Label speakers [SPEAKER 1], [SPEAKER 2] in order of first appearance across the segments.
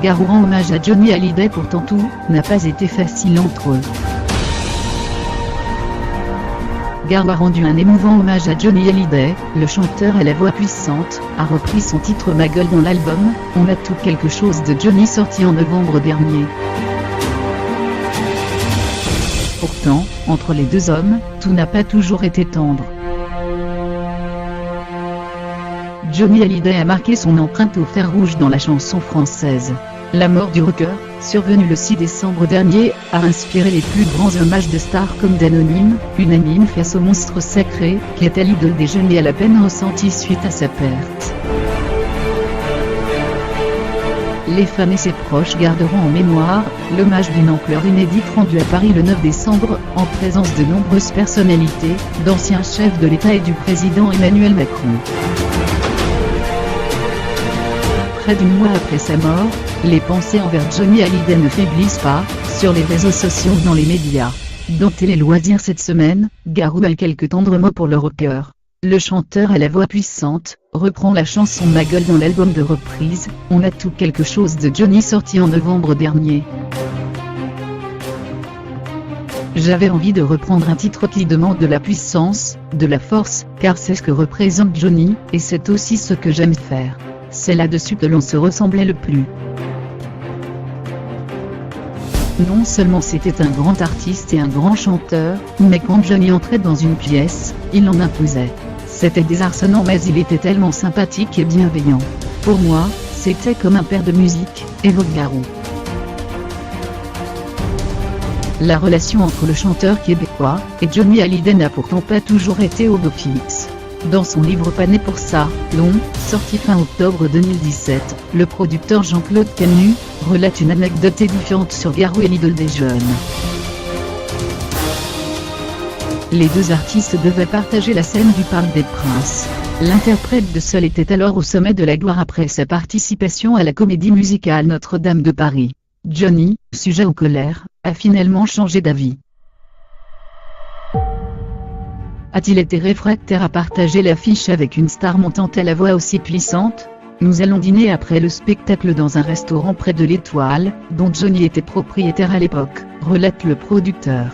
[SPEAKER 1] Garou rend hommage à Johnny Hallyday. Pourtant tout n'a pas été facile entre eux. Garou a rendu un émouvant hommage à Johnny Hallyday. Le chanteur à la voix puissante a repris son titre Ma gueule dans l'album On a tout quelque chose de Johnny, sorti en novembre dernier. Pourtant, entre les deux hommes, tout n'a pas toujours été tendre. Johnny Hallyday a marqué son empreinte au fer rouge dans la chanson française. La mort du rocker, survenue le 6 décembre dernier, a inspiré les plus grands hommages de stars comme d'anonymes, unanimes face au monstre sacré, qui est à l'idole des jeunes et à la peine ressentie suite à sa perte. Les fans et ses proches garderont en mémoire l'hommage d'une ampleur inédite rendu à Paris le 9 décembre, en présence de nombreuses personnalités, d'anciens chefs de l'État et du président Emmanuel Macron. Près d'un mois après sa mort, les pensées envers Johnny Hallyday ne faiblissent pas, sur les réseaux sociaux ou dans les médias. Dans Télé Loisirs cette semaine, Garou a quelques tendres mots pour le rocker. Le chanteur à la voix puissante reprend la chanson Ma gueule dans l'album de reprise On a tout quelque chose de Johnny, sorti en novembre dernier. J'avais envie de reprendre un titre qui demande de la puissance, de la force, car c'est ce que représente Johnny, et c'est aussi ce que j'aime faire. C'est là-dessus que l'on se ressemblait le plus. Non seulement c'était un grand artiste et un grand chanteur, mais quand Johnny entrait dans une pièce, il en imposait. C'était désarçonnant, mais il était tellement sympathique et bienveillant. Pour moi, c'était comme un père de musique, évoque Garou. La relation entre le chanteur québécois et Johnny Hallyday n'a pourtant pas toujours été au beau fixe. Dans son livre Pas né pour ça, long, sorti fin octobre 2017, le producteur Jean-Claude Canu relate une anecdote édifiante sur Garou et l'idole des jeunes. Les deux artistes devaient partager la scène du Parc des Princes. L'interprète de Seul était alors au sommet de la gloire après sa participation à la comédie musicale Notre-Dame de Paris. Johnny, sujet aux colères, a finalement changé d'avis. A-t-il été réfractaire à partager l'affiche avec une star montante à la voix aussi puissante ? Nous allons dîner après le spectacle dans un restaurant près de l'Étoile, dont Johnny était propriétaire à l'époque, relate le producteur.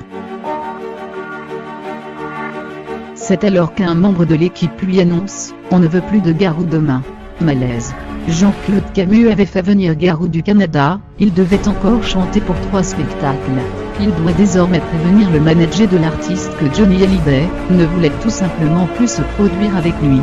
[SPEAKER 1] C'est alors qu'un membre de l'équipe lui annonce « On ne veut plus de Garou demain ». Malaise. Jean-Claude Camus avait fait venir Garou du Canada, il devait encore chanter pour 3 spectacles. Il doit désormais prévenir le manager de l'artiste que Johnny Hallyday ne voulait tout simplement plus se produire avec lui.